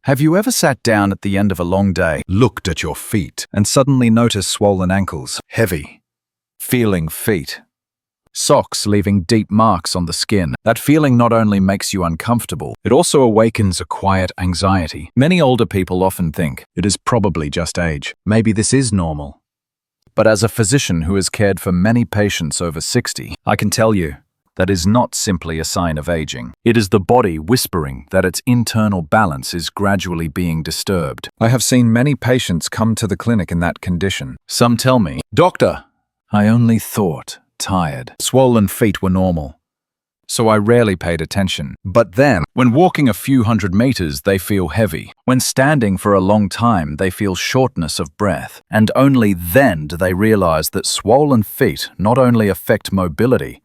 Have you ever sat down at the end of a long day, looked at your feet, and suddenly noticed swollen ankles, heavy, feeling feet, socks leaving deep marks on the skin? That feeling not only makes you uncomfortable, it also awakens a quiet anxiety. Many older people often think, it is probably just age. Maybe this is normal. But as a physician who has cared for many patients over 60, I can tell you, that is not simply a sign of aging. It is the body whispering that its internal balance is gradually being disturbed. I have seen many patients come to the clinic in that condition. Some tell me, "Doctor, I only thought tired." Swollen feet were normal, so I rarely paid attention. But then, when walking a few hundred meters, they feel heavy. When standing for a long time, they feel shortness of breath. And only then do they realize that swollen feet not only affect mobility,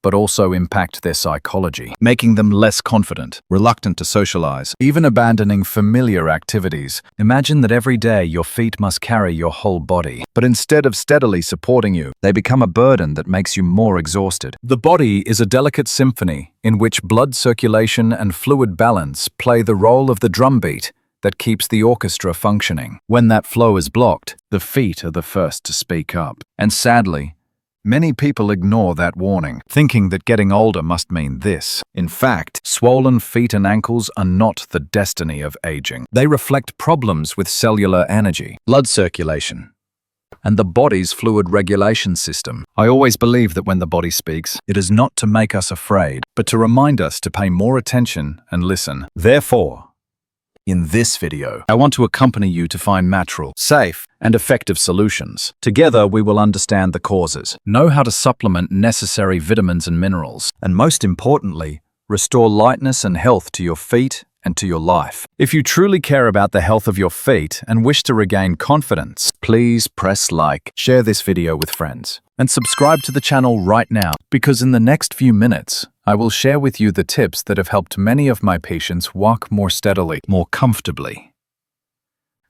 but also impact their psychology, making them less confident, reluctant to socialize, even abandoning familiar activities. Imagine that every day your feet must carry your whole body, but instead of steadily supporting you, they become a burden that makes you more exhausted. The body is a delicate symphony in which blood circulation and fluid balance play the role of the drumbeat that keeps the orchestra functioning. When that flow is blocked, the feet are the first to speak up. And sadly, many people ignore that warning, thinking that getting older must mean this. In fact, swollen feet and ankles are not the destiny of aging. They reflect problems with cellular energy, blood circulation, and the body's fluid regulation system. I always believe that when the body speaks, it is not to make us afraid, but to remind us to pay more attention and listen. Therefore, in this video, I want to accompany you to find natural, safe, and effective solutions. Together, we will understand the causes, know how to supplement necessary vitamins and minerals, and most importantly, restore lightness and health to your feet and to your life. If you truly care about the health of your feet and wish to regain confidence, please press like, share this video with friends, and subscribe to the channel right now, because in the next few minutes, I will share with you the tips that have helped many of my patients walk more steadily, more comfortably,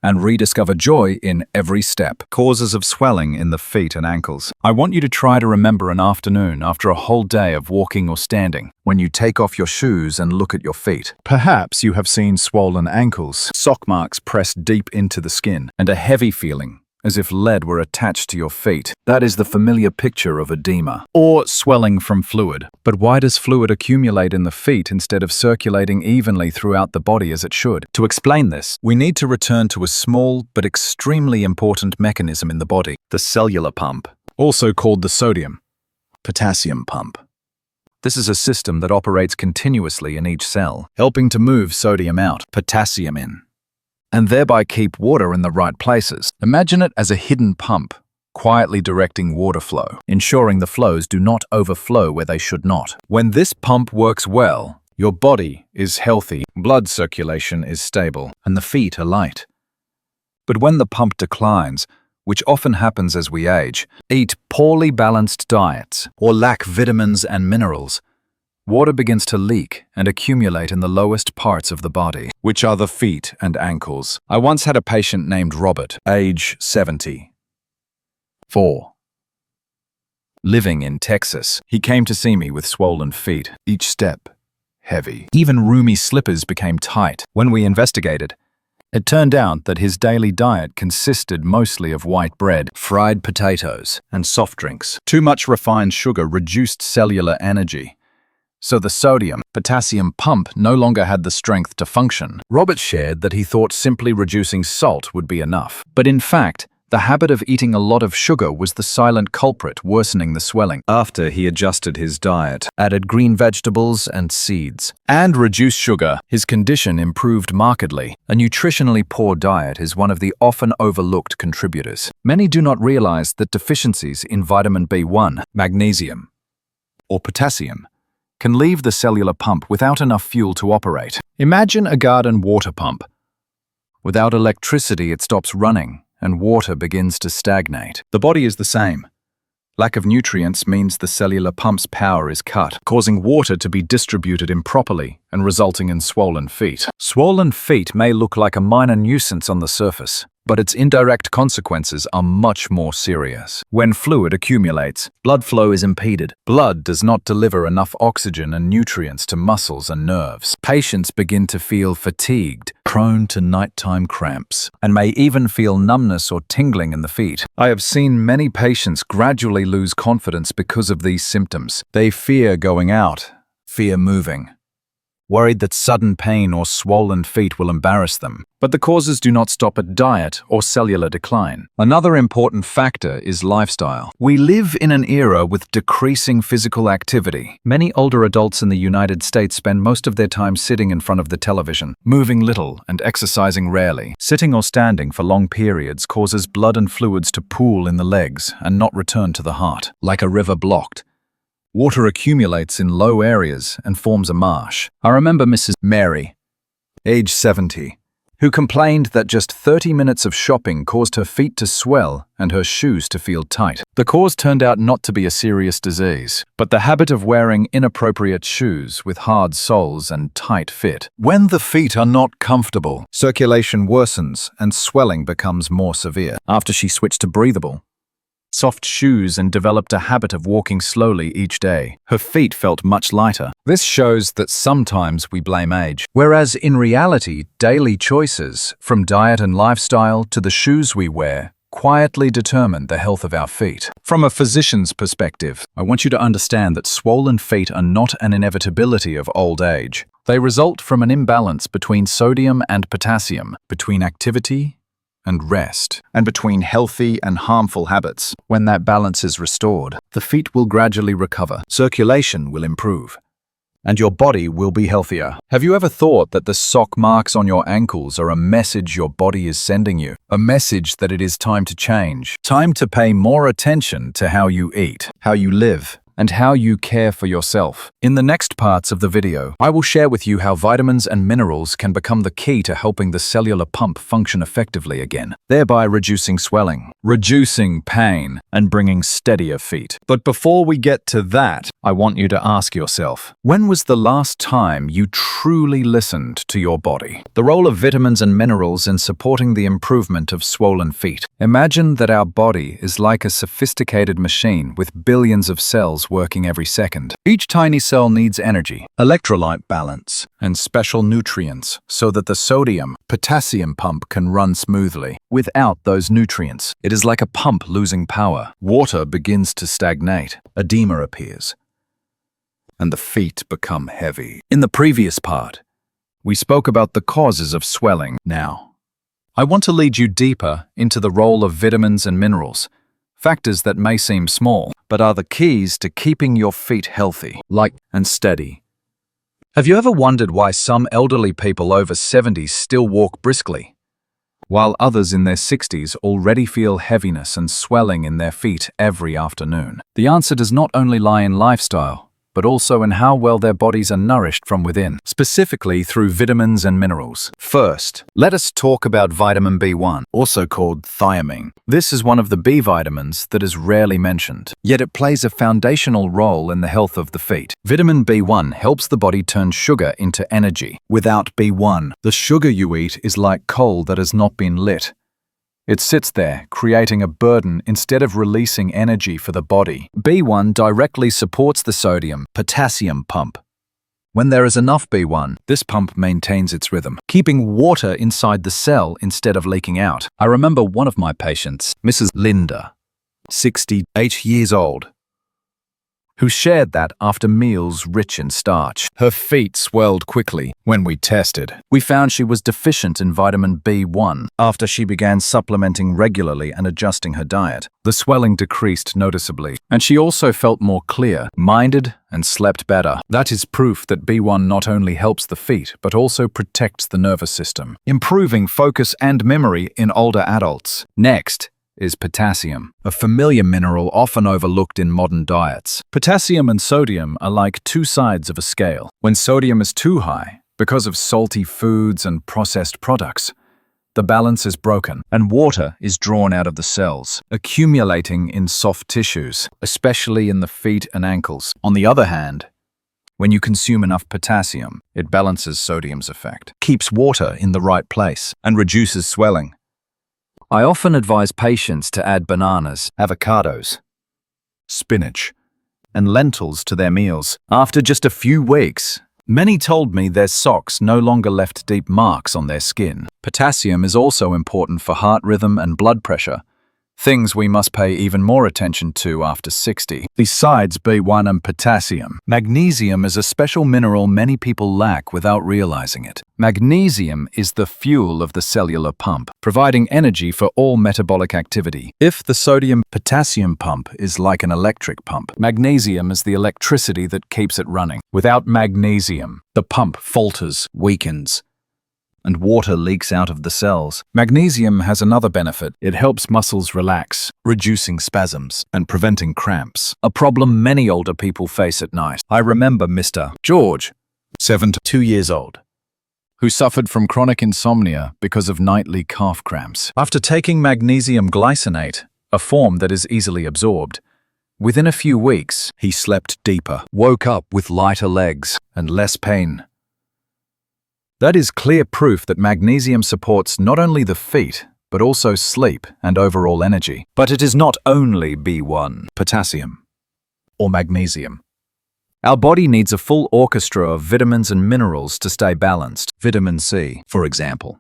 and rediscover joy in every step. Causes of swelling in the feet and ankles. I want you to try to remember an afternoon after a whole day of walking or standing, when you take off your shoes and look at your feet. Perhaps you have seen swollen ankles, sock marks pressed deep into the skin, and a heavy feeling, as if lead were attached to your feet. That is the familiar picture of edema, or swelling from fluid. But why does fluid accumulate in the feet instead of circulating evenly throughout the body as it should? To explain this, we need to return to a small but extremely important mechanism in the body, the cellular pump, also called the sodium-potassium pump. This is a system that operates continuously in each cell, helping to move sodium out, potassium in, and thereby keep water in the right places. Imagine it as a hidden pump, quietly directing water flow, ensuring the flows do not overflow where they should not. When this pump works well, your body is healthy, blood circulation is stable, and the feet are light. But when the pump declines, which often happens as we age, eat poorly balanced diets, or lack vitamins and minerals, water begins to leak and accumulate in the lowest parts of the body, which are the feet and ankles. I once had a patient named Robert, age 74, living in Texas. He came to see me with swollen feet, each step heavy. Even roomy slippers became tight. When we investigated, it turned out that his daily diet consisted mostly of white bread, fried potatoes, and soft drinks. Too much refined sugar reduced cellular energy, so the sodium-potassium pump no longer had the strength to function. Robert shared that he thought simply reducing salt would be enough. But in fact, the habit of eating a lot of sugar was the silent culprit worsening the swelling. After he adjusted his diet, added green vegetables and seeds, and reduced sugar, his condition improved markedly. A nutritionally poor diet is one of the often overlooked contributors. Many do not realize that deficiencies in vitamin B1, magnesium, or potassium can leave the cellular pump without enough fuel to operate. Imagine a garden water pump. Without electricity, it stops running, and water begins to stagnate. The body is the same. Lack of nutrients means the cellular pump's power is cut, causing water to be distributed improperly and resulting in swollen feet. Swollen feet may look like a minor nuisance on the surface, but its indirect consequences are much more serious. When fluid accumulates, blood flow is impeded. Blood does not deliver enough oxygen and nutrients to muscles and nerves. Patients begin to feel fatigued, prone to nighttime cramps, and may even feel numbness or tingling in the feet. I have seen many patients gradually lose confidence because of these symptoms. They fear going out, fear moving, worried that sudden pain or swollen feet will embarrass them. But the causes do not stop at diet or cellular decline. Another important factor is lifestyle. We live in an era with decreasing physical activity. Many older adults in the United States spend most of their time sitting in front of the television, moving little and exercising rarely. Sitting or standing for long periods causes blood and fluids to pool in the legs and not return to the heart. Like a river blocked, water accumulates in low areas and forms a marsh. I remember Mrs. Mary, age 70, who complained that just 30 minutes of shopping caused her feet to swell and her shoes to feel tight. The cause turned out not to be a serious disease, but the habit of wearing inappropriate shoes with hard soles and tight fit. When the feet are not comfortable, circulation worsens and swelling becomes more severe. After she switched to breathable, soft shoes and developed a habit of walking slowly each day, her feet felt much lighter. This shows that sometimes we blame age, whereas in reality, daily choices, from diet and lifestyle to the shoes we wear, quietly determine the health of our feet. From a physician's perspective, I want you to understand that swollen feet are not an inevitability of old age. They result from an imbalance between sodium and potassium, between activity and rest, and between healthy and harmful habits. When that balance is restored, the feet will gradually recover, circulation will improve, and your body will be healthier. Have you ever thought that the sock marks on your ankles are a message your body is sending you? A message that it is time to change, time to pay more attention to how you eat, how you live, and how you care for yourself. In the next parts of the video, I will share with you how vitamins and minerals can become the key to helping the cellular pump function effectively again, thereby reducing swelling, reducing pain, and bringing steadier feet. But before we get to that, I want you to ask yourself, when was the last time you truly listened to your body? The role of vitamins and minerals in supporting the improvement of swollen feet. Imagine that our body is like a sophisticated machine with billions of cells working every second. Each tiny cell needs energy, electrolyte balance, and special nutrients so that the sodium-potassium pump can run smoothly. Without those nutrients, it is like a pump losing power. Water begins to stagnate, edema appears, and the feet become heavy. In the previous part, we spoke about the causes of swelling. Now, I want to lead you deeper into the role of vitamins and minerals, factors that may seem small, but are the keys to keeping your feet healthy, light, and steady. Have you ever wondered why some elderly people over 70 still walk briskly, while others in their 60s already feel heaviness and swelling in their feet every afternoon? The answer does not only lie in lifestyle, but also in how well their bodies are nourished from within, specifically through vitamins and minerals. First, let us talk about vitamin B1, also called thiamine. This is one of the B vitamins that is rarely mentioned, yet it plays a foundational role in the health of the feet. Vitamin B1 helps the body turn sugar into energy. Without B1, the sugar you eat is like coal that has not been lit. It sits there, creating a burden instead of releasing energy for the body. B1 directly supports the sodium-potassium pump. When there is enough B1, this pump maintains its rhythm, keeping water inside the cell instead of leaking out. I remember one of my patients, Mrs. Linda, 68 years old, who shared that after meals rich in starch, her feet swelled quickly. When we tested, we found she was deficient in vitamin B1. After she began supplementing regularly and adjusting her diet, the swelling decreased noticeably, and she also felt more clear-minded and slept better. That is proof that B1 not only helps the feet, but also protects the nervous system, improving focus and memory in older adults. Next is potassium, a familiar mineral often overlooked in modern diets. Potassium and sodium are like two sides of a scale. When sodium is too high, because of salty foods and processed products, the balance is broken, and water is drawn out of the cells, accumulating in soft tissues, especially in the feet and ankles. On the other hand, when you consume enough potassium, it balances sodium's effect, keeps water in the right place, and reduces swelling. I often advise patients to add bananas, avocados, spinach, and lentils to their meals. After just a few weeks, Many told me their socks no longer left deep marks on their skin. Potassium is also important for heart rhythm and blood pressure, things we must pay even more attention to after 60. Besides B1 and potassium, magnesium is a special mineral many people lack without realizing it. Magnesium is the fuel of the cellular pump, providing energy for all metabolic activity. If the sodium-potassium pump is like an electric pump, magnesium is the electricity that keeps it running. Without magnesium, the pump falters, weakens, and water leaks out of the cells. Magnesium has another benefit. It helps muscles relax, reducing spasms and preventing cramps, a problem many older people face at night. I remember Mr. George, 72 years old, who suffered from chronic insomnia because of nightly calf cramps. After taking magnesium glycinate, a form that is easily absorbed, within a few weeks, he slept deeper, woke up with lighter legs, and less pain. That is clear proof that magnesium supports not only the feet, but also sleep and overall energy. But it is not only B1, potassium, or magnesium. Our body needs a full orchestra of vitamins and minerals to stay balanced. Vitamin C, for example,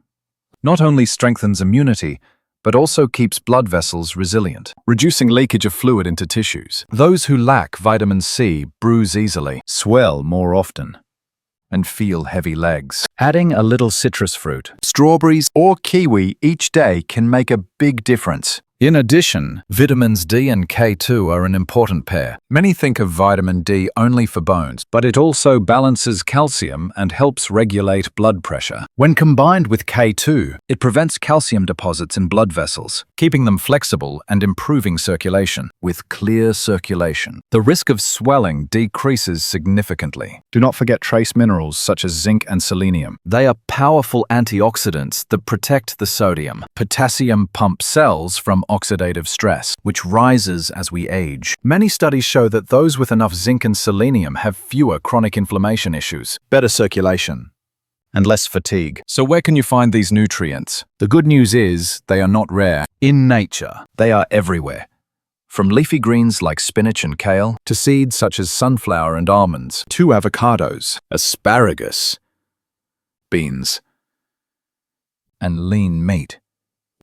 not only strengthens immunity, but also keeps blood vessels resilient, reducing leakage of fluid into tissues. Those who lack vitamin C bruise easily, swell more often, and feel heavy legs. Adding a little citrus fruit, strawberries or kiwi each day can make a big difference. In addition, vitamins D and K2 are an important pair. Many think of vitamin D only for bones, but it also balances calcium and helps regulate blood pressure. When combined with K2, it prevents calcium deposits in blood vessels, keeping them flexible and improving circulation. With clear circulation, the risk of swelling decreases significantly. Do not forget trace minerals such as zinc and selenium. They are powerful antioxidants that protect the sodium, potassium pump cells from oxidative stress, which rises as we age. Many studies show that those with enough zinc and selenium have fewer chronic inflammation issues, better circulation, and less fatigue. So where can you find these nutrients? The good news is they are not rare. In nature, they are everywhere. From leafy greens like spinach and kale, to seeds such as sunflower and almonds, to avocados, asparagus, beans, and lean meat.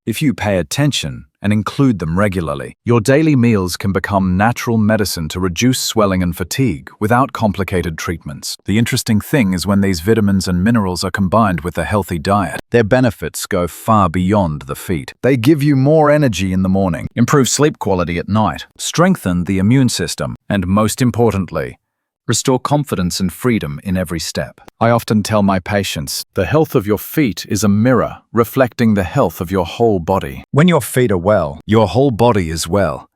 If you pay attention and include them regularly, your daily meals can become natural medicine to reduce swelling and fatigue without complicated treatments. The interesting thing is when these vitamins and minerals are combined with a healthy diet, their benefits go far beyond the feet. They give you more energy in the morning, improve sleep quality at night, strengthen the immune system, and most importantly, restore confidence and freedom in every step. I often tell my patients, the health of your feet is a mirror reflecting the health of your whole body. When your feet are well, your whole body is well.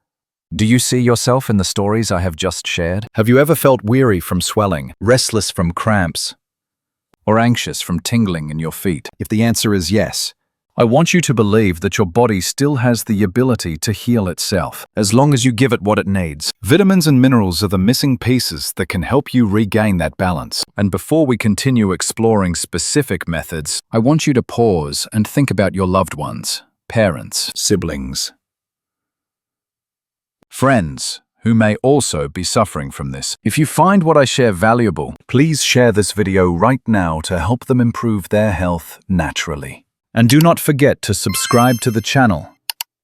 Do you see yourself in the stories I have just shared? Have you ever felt weary from swelling, restless from cramps, or anxious from tingling in your feet? If the answer is yes, I want you to believe that your body still has the ability to heal itself, as long as you give it what it needs. Vitamins and minerals are the missing pieces that can help you regain that balance. And before we continue exploring specific methods, I want you to pause and think about your loved ones, parents, siblings, friends, who may also be suffering from this. If you find what I share valuable, please share this video right now to help them improve their health naturally. And do not forget to subscribe to the channel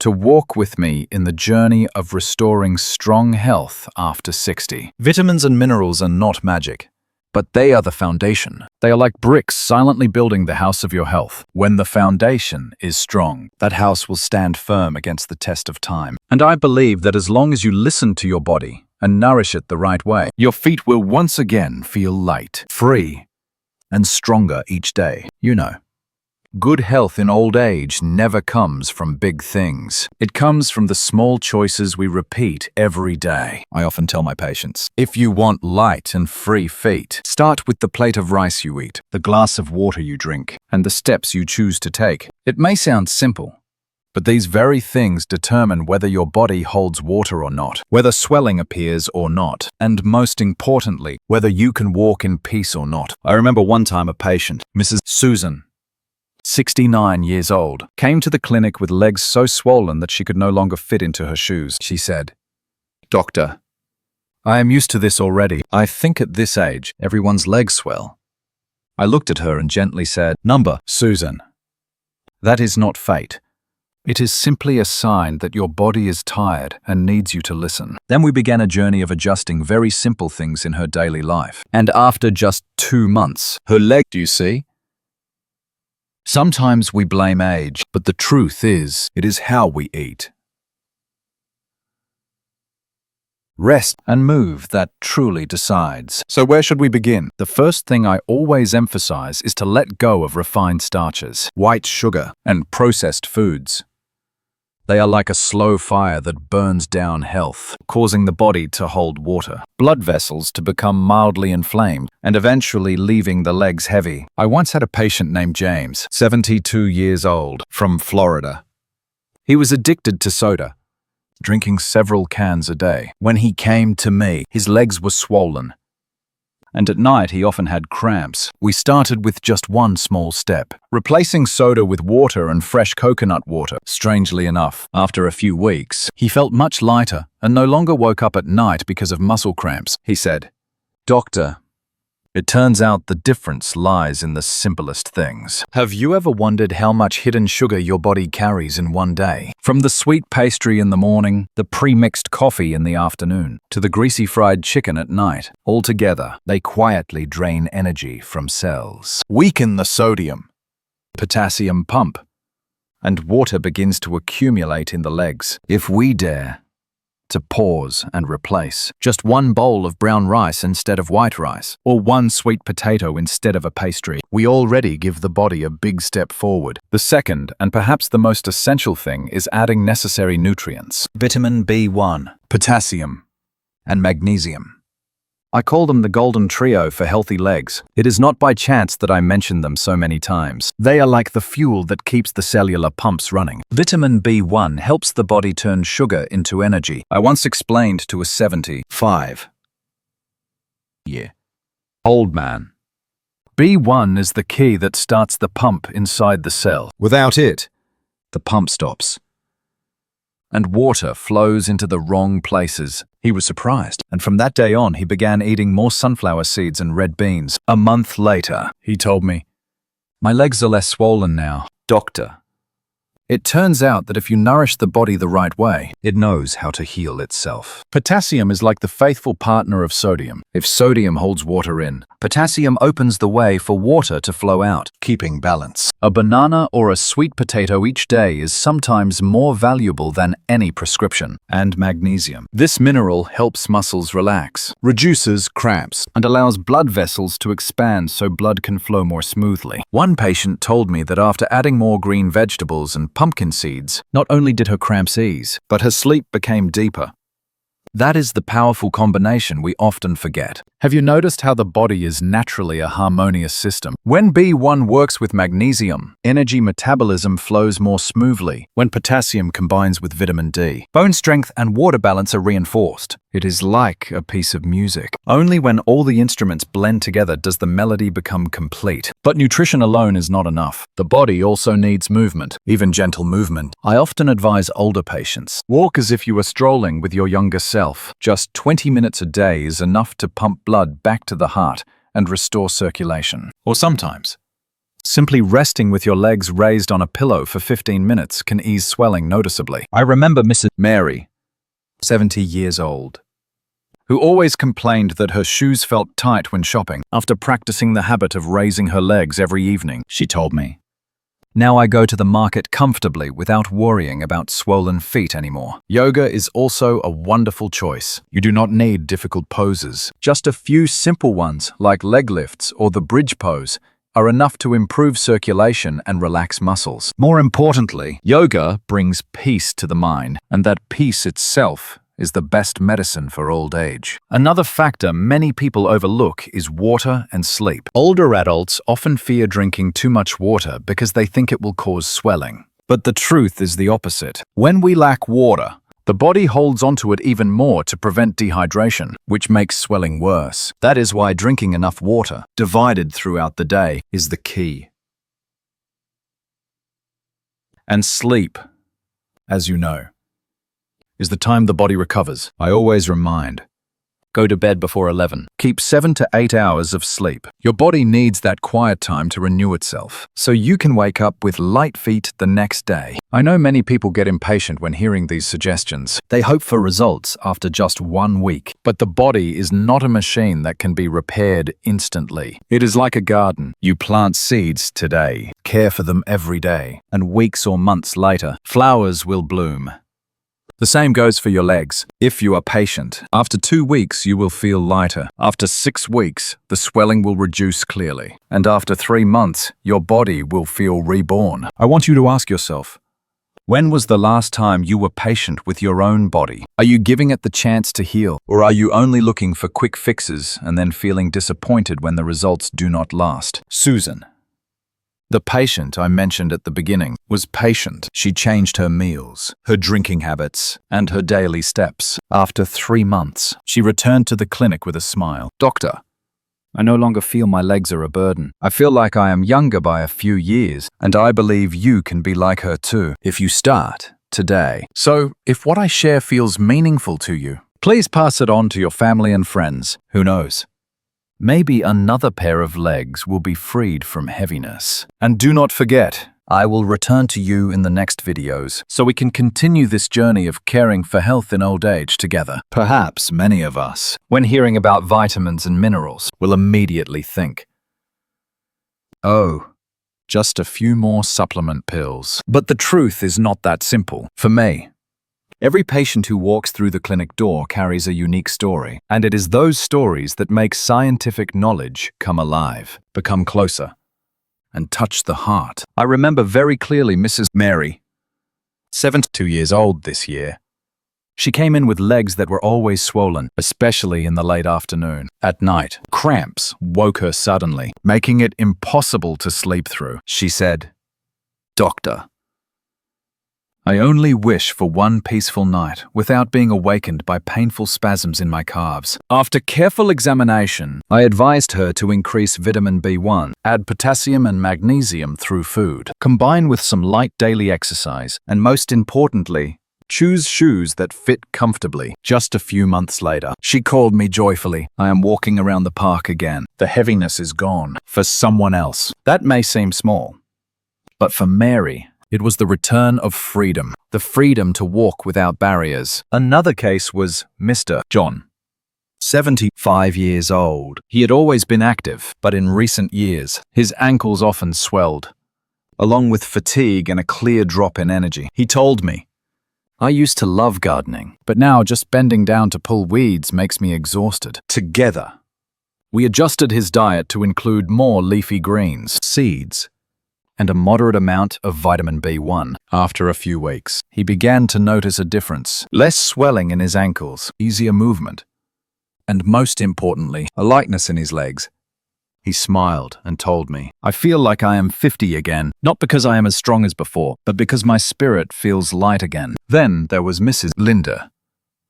to walk with me in the journey of restoring strong health after 60. Vitamins and minerals are not magic, but they are the foundation. They are like bricks silently building the house of your health. When the foundation is strong, that house will stand firm against the test of time. And I believe that as long as you listen to your body and nourish it the right way, your feet will once again feel light, free, and stronger each day. You know, good health in old age never comes from big things. It comes from the small choices we repeat every day. I often tell my patients, if you want light and free feet, start with the plate of rice you eat, the glass of water you drink, and the steps you choose to take. It may sound simple, but these very things determine whether your body holds water or not, whether swelling appears or not, and most importantly, whether you can walk in peace or not. I remember one time a patient, Mrs. Susan, 69 years old, came to the clinic with legs so swollen that she could no longer fit into her shoes. She said, "Doctor, I am used to this already. I think at this age, everyone's legs swell. I looked at her and gently said, "Number, Susan. That is not fate. It is simply a sign that your body is tired and needs you to listen." Then we began a journey of adjusting very simple things in her daily life. And after just 2 months, her leg, do you see? Sometimes we blame age, but the truth is, it is how we eat, rest, and move that truly decides. So where should we begin? The first thing I always emphasize is to let go of refined starches, white sugar, and processed foods. They are like a slow fire that burns down health, causing the body to hold water, blood vessels to become mildly inflamed, and eventually leaving the legs heavy. I once had a patient named James, 72 years old, from Florida. He was addicted to soda, drinking several cans a day. When he came to me, his legs were swollen, and at night he often had cramps. We started with just one small step, replacing soda with water and fresh coconut water. Strangely enough, after a few weeks, he felt much lighter and no longer woke up at night because of muscle cramps. He said, "Doctor, it turns out the difference lies in the simplest things." Have you ever wondered how much hidden sugar your body carries in one day? From the sweet pastry in the morning, the pre-mixed coffee in the afternoon, to the greasy fried chicken at night. Altogether, they quietly drain energy from cells, weaken the sodium, potassium pump, and water begins to accumulate in the legs. If we dare to pause and replace just one bowl of brown rice instead of white rice, or one sweet potato instead of a pastry, we already give the body a big step forward. The second, and perhaps the most essential thing, is adding necessary nutrients: vitamin B1, potassium, and magnesium. I call them the golden trio for healthy legs. It is not by chance that I mention them so many times. They are like the fuel that keeps the cellular pumps running. Vitamin B1 helps the body turn sugar into energy. I once explained to a 75-year-old man, B1 is the key that starts the pump inside the cell. Without it, the pump stops, and water flows into the wrong places. He was surprised, and from that day on, he began eating more sunflower seeds and red beans. A month later, he told me, "My legs are less swollen now, doctor." It turns out that if you nourish the body the right way, it knows how to heal itself. Potassium is like the faithful partner of sodium. If sodium holds water in, potassium opens the way for water to flow out, keeping balance. A banana or a sweet potato each day is sometimes more valuable than any prescription. And magnesium. This mineral helps muscles relax, reduces cramps, and allows blood vessels to expand so blood can flow more smoothly. One patient told me that after adding more green vegetables and pumpkin seeds, not only did her cramps ease, but her sleep became deeper. That is the powerful combination we often forget. Have you noticed how the body is naturally a harmonious system? When B1 works with magnesium, energy metabolism flows more smoothly. When potassium combines with vitamin D, bone strength and water balance are reinforced. It is like a piece of music. Only when all the instruments blend together does the melody become complete. But nutrition alone is not enough. The body also needs movement, even gentle movement. I often advise older patients, walk as if you were strolling with your younger self. Just 20 minutes a day is enough to pump blood back to the heart and restore circulation. Or sometimes, simply resting with your legs raised on a pillow for 15 minutes can ease swelling noticeably. I remember Mrs. Mary, 70 years old, who always complained that her shoes felt tight when shopping. After practicing the habit of raising her legs every evening, she told me, "Now I go to the market comfortably without worrying about swollen feet anymore." Yoga is also a wonderful choice. You do not need difficult poses. Just a few simple ones, like leg lifts or the bridge pose, are enough to improve circulation and relax muscles. More importantly, yoga brings peace to the mind, and that peace itself is the best medicine for old age. Another factor many people overlook is water and sleep. Older adults often fear drinking too much water because they think it will cause swelling. But the truth is the opposite. When we lack water, the body holds onto it even more to prevent dehydration, which makes swelling worse. That is why drinking enough water, divided throughout the day, is the key. And sleep, as you know, is the time the body recovers. I always remind Go to bed before 11. Keep 7 to 8 hours of sleep. Your body needs that quiet time to renew itself, so you can wake up with light feet the next day. I know many people get impatient when hearing these suggestions. They hope for results after just 1 week. But the body is not a machine that can be repaired instantly. It is like a garden. You plant seeds today, care for them every day, and weeks or months later, flowers will bloom. The same goes for your legs. If you are patient, after 2 weeks you will feel lighter. After 6 weeks, the swelling will reduce clearly. And after 3 months, your body will feel reborn. I want you to ask yourself, when was the last time you were patient with your own body? Are you giving it the chance to heal? Or are you only looking for quick fixes and then feeling disappointed when the results do not last? Susan, the patient I mentioned at the beginning, was patient. She changed her meals, her drinking habits, and her daily steps. After 3 months, she returned to the clinic with a smile. Doctor, I no longer feel my legs are a burden. I feel like I am younger by a few years, and I believe you can be like her too, if you start today. So, if what I share feels meaningful to you, please pass it on to your family and friends. Who knows? Maybe another pair of legs will be freed from heaviness. And do not forget, I will return to you in the next videos so we can continue this journey of caring for health in old age together. Perhaps many of us, when hearing about vitamins and minerals, will immediately think, oh, just a few more supplement pills. But the truth is not that simple. For me, every patient who walks through the clinic door carries a unique story, and it is those stories that make scientific knowledge come alive, become closer, and touch the heart. I remember very clearly Mrs. Mary, 72 years old this year. She came in with legs that were always swollen, especially in the late afternoon. At night, cramps woke her suddenly, making it impossible to sleep through. She said, "Doctor, I only wish for one peaceful night without being awakened by painful spasms in my calves." After careful examination, I advised her to increase vitamin B1, add potassium and magnesium through food, combine with some light daily exercise, and most importantly, choose shoes that fit comfortably. Just a few months later, she called me joyfully. I am walking around the park again. The heaviness is gone. For someone else, that may seem small, but for Mary, it was the return of freedom, the freedom to walk without barriers. Another case was Mr. John, 75 years old. He had always been active, but in recent years, his ankles often swelled, along with fatigue and a clear drop in energy. He told me, "I used to love gardening, but now just bending down to pull weeds makes me exhausted." Together, we adjusted his diet to include more leafy greens, seeds, and a moderate amount of vitamin B1. After a few weeks, he began to notice a difference. Less swelling in his ankles, easier movement, and most importantly, a lightness in his legs. He smiled and told me, "I feel like I am 50 again, not because I am as strong as before, but because my spirit feels light again." Then there was Mrs. Linda,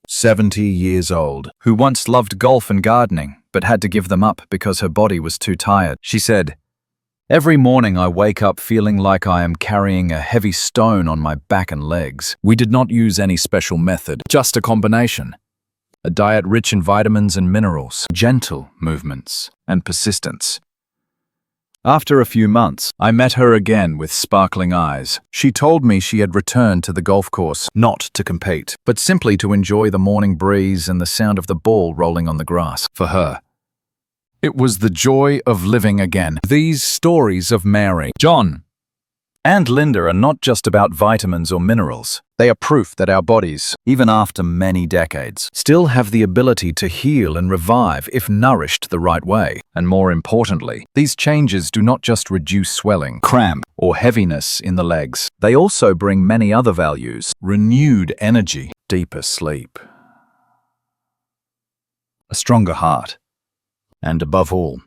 70 years old, who once loved golf and gardening, but had to give them up because her body was too tired. She said, "Every morning I wake up feeling like I am carrying a heavy stone on my back and legs." We did not use any special method, just a combination. A diet rich in vitamins and minerals, gentle movements, and persistence. After a few months, I met her again with sparkling eyes. She told me she had returned to the golf course, not to compete, but simply to enjoy the morning breeze and the sound of the ball rolling on the grass. For her, it was the joy of living again. These stories of Mary, John, and Linda are not just about vitamins or minerals. They are proof that our bodies, even after many decades, still have the ability to heal and revive if nourished the right way. And more importantly, these changes do not just reduce swelling, cramp, or heaviness in the legs. They also bring many other values: renewed energy, deeper sleep, a stronger heart, and above all,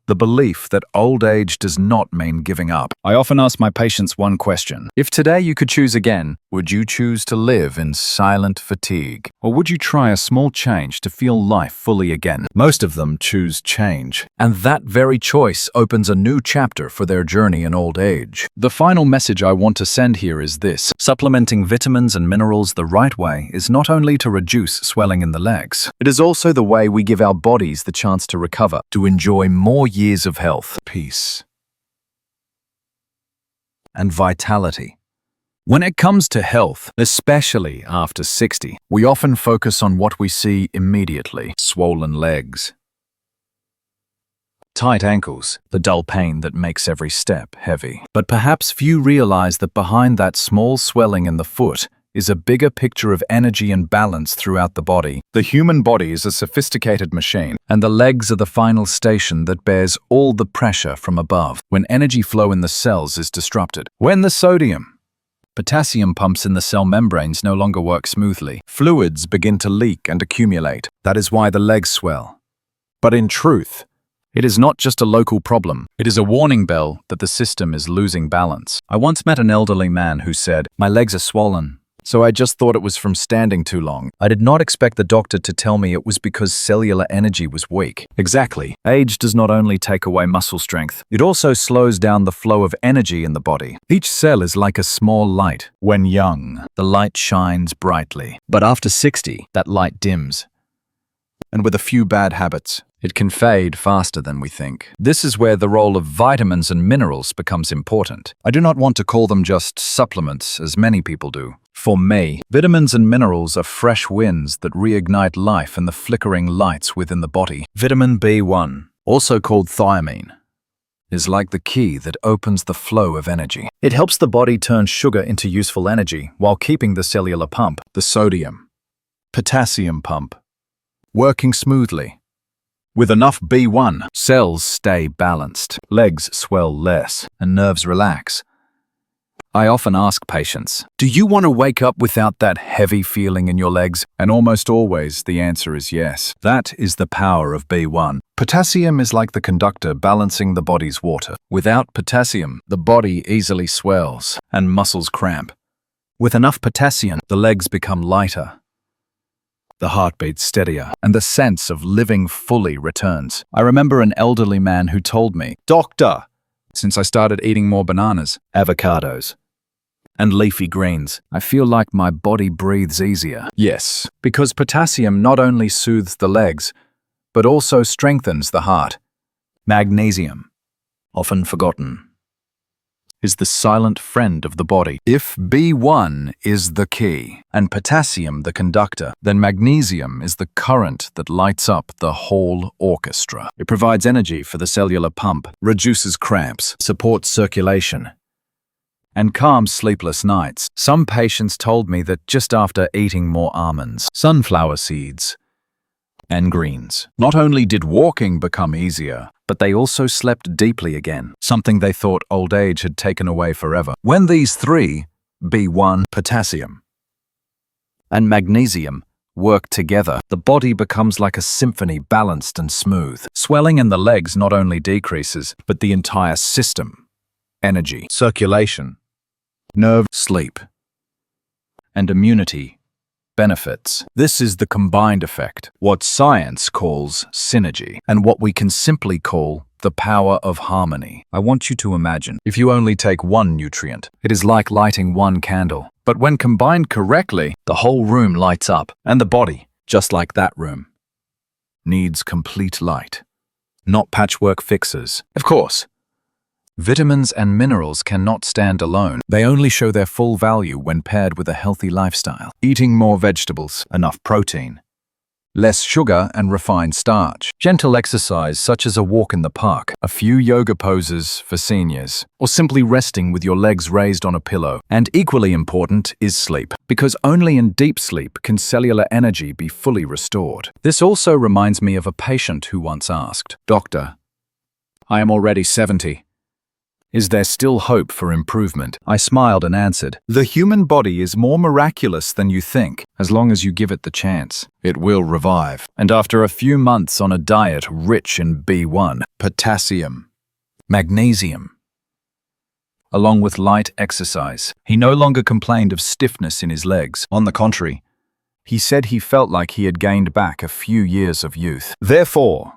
the belief that old age does not mean giving up. I often ask my patients one question: if today you could choose again, Would you choose to live in silent fatigue? Or would you try a small change to feel life fully again? Most of them choose change, and that very choice opens a new chapter for their journey in old age. The final message I want to send here is this: supplementing vitamins and minerals the right way is not only to reduce swelling in the legs, it is also the way we give our bodies the chance to recover, to enjoy more years of health, peace, and vitality. When it comes to health, especially after 60, we often focus on what we see immediately: swollen legs, tight ankles, the dull pain that makes every step heavy. But perhaps few realize that behind that small swelling in the foot is a bigger picture of energy and balance throughout the body. The human body is a sophisticated machine, and the legs are the final station that bears all the pressure from above when energy flow in the cells is disrupted. When the potassium pumps in the cell membranes no longer work smoothly, fluids begin to leak and accumulate. That is why the legs swell. But in truth, it is not just a local problem. It is a warning bell that the system is losing balance. I once met an elderly man who said, "My legs are swollen, so I just thought it was from standing too long. I did not expect the doctor to tell me it was because cellular energy was weak." Exactly. Age does not only take away muscle strength, it also slows down the flow of energy in the body. Each cell is like a small light. When young, the light shines brightly. But after 60, that light dims. And with a few bad habits, it can fade faster than we think. This is where the role of vitamins and minerals becomes important. I do not want to call them just supplements, as many people do. For me, vitamins and minerals are fresh winds that reignite life in the flickering lights within the body. Vitamin B1, also called thiamine, is like the key that opens the flow of energy. It helps the body turn sugar into useful energy while keeping the cellular pump, the potassium pump, working smoothly. With enough B1, cells stay balanced, legs swell less, and nerves relax. I often ask patients, do you want to wake up without that heavy feeling in your legs? And almost always the answer is yes. That is the power of B1. Potassium is like the conductor balancing the body's water. Without potassium, the body easily swells and muscles cramp. With enough potassium, the legs become lighter, the heartbeat steadier, and the sense of living fully returns. I remember an elderly man who told me, "Doctor, since I started eating more bananas, avocados, and leafy greens, I feel like my body breathes easier." Yes, because potassium not only soothes the legs, but also strengthens the heart. Magnesium, often forgotten, is the silent friend of the body. If B1 is the key and potassium the conductor, then magnesium is the current that lights up the whole orchestra. It provides energy for the cellular pump, reduces cramps, supports circulation, and calms sleepless nights. Some patients told me that just after eating more almonds, sunflower seeds, and greens, not only did walking become easier, but they also slept deeply again, something they thought old age had taken away forever. When these three, B1, potassium, and magnesium, work together, the body becomes like a symphony, balanced and smooth. Swelling in the legs not only decreases, but the entire system, energy, circulation, nerve, sleep, and immunity, benefits. This is the combined effect, what science calls synergy, and what we can simply call the power of harmony. I want you to imagine, if you only take one nutrient, it is like lighting one candle. But when combined correctly, the whole room lights up, and the body, just like that room, needs complete light, not patchwork fixes. Of course, vitamins and minerals cannot stand alone. They only show their full value when paired with a healthy lifestyle. Eating more vegetables, enough protein, less sugar and refined starch. Gentle exercise such as a walk in the park, a few yoga poses for seniors, or simply resting with your legs raised on a pillow. And equally important is sleep, because only in deep sleep can cellular energy be fully restored. This also reminds me of a patient who once asked, "Doctor, I am already 70. Is there still hope for improvement?" I smiled and answered, "The human body is more miraculous than you think. As long as you give it the chance, it will revive." And after a few months on a diet rich in B1, potassium, magnesium, along with light exercise. He no longer complained of stiffness in his legs. On the contrary, he said he felt like he had gained back a few years of youth. Therefore,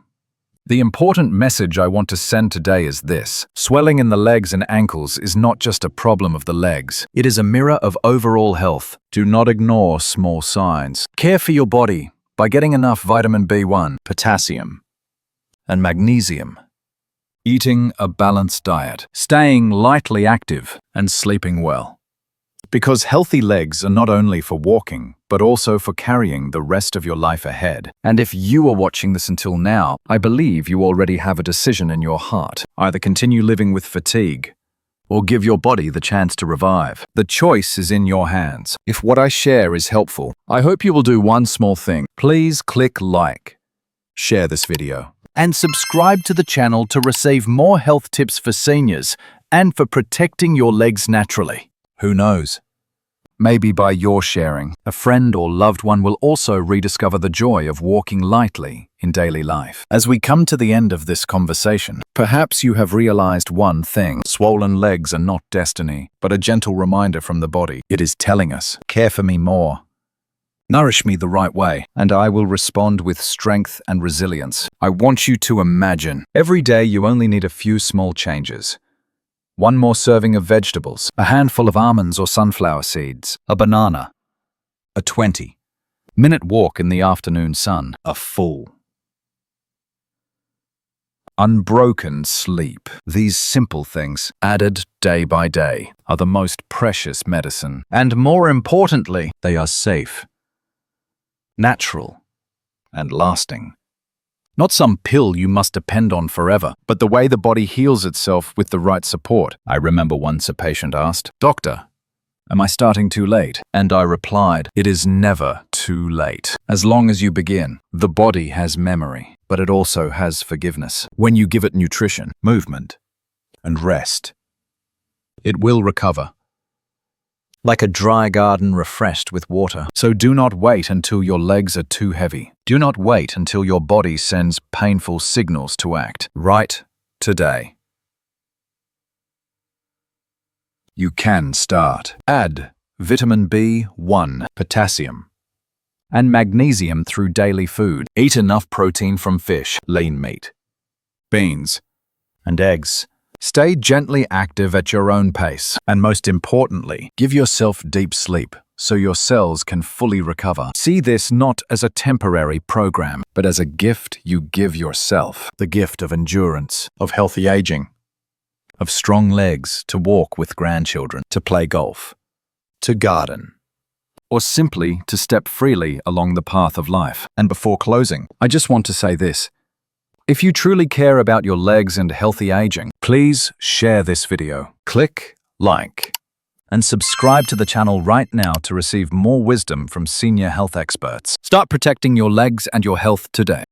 the important message I want to send today is this. Swelling in the legs and ankles is not just a problem of the legs. It is a mirror of overall health. Do not ignore small signs. Care for your body by getting enough vitamin B1, potassium, and magnesium. Eating a balanced diet, staying lightly active, and sleeping well. Because healthy legs are not only for walking, but also for carrying the rest of your life ahead. And if you are watching this until now, I believe you already have a decision in your heart. Either continue living with fatigue, or give your body the chance to revive. The choice is in your hands. If what I share is helpful, I hope you will do one small thing. Please click like, share this video, and subscribe to the channel to receive more health tips for seniors and for protecting your legs naturally. Who knows? Maybe by your sharing, a friend or loved one will also rediscover the joy of walking lightly in daily life. As we come to the end of this conversation, perhaps you have realized one thing. Swollen legs are not destiny, but a gentle reminder from the body. It is telling us, care for me more. Nourish me the right way, and I will respond with strength and resilience. I want you to imagine. Every day you only need a few small changes. One more serving of vegetables, a handful of almonds or sunflower seeds, a banana, a 20-minute walk in the afternoon sun, a full, unbroken sleep. These simple things, added day by day, are the most precious medicine. And more importantly, they are safe, natural, and lasting. Not some pill you must depend on forever, but the way the body heals itself with the right support. I remember once a patient asked, "Doctor, am I starting too late?" And I replied, "It is never too late. As long as you begin, the body has memory, but it also has forgiveness. When you give it nutrition, movement, and rest, it will recover. Like a dry garden refreshed with water. So do not wait until your legs are too heavy. Do not wait until your body sends painful signals to act. Right today. You can start. Add vitamin B1, potassium, and magnesium through daily food. Eat enough protein from fish, lean meat, beans, and eggs. Stay gently active at your own pace. And most importantly, give yourself deep sleep so your cells can fully recover. See this not as a temporary program, but as a gift you give yourself. The gift of endurance, of healthy aging, of strong legs to walk with grandchildren, to play golf, to garden, or simply to step freely along the path of life. And before closing, I just want to say this. If you truly care about your legs and healthy aging, please share this video. Click like and subscribe to the channel right now to receive more wisdom from senior health experts. Start protecting your legs and your health today.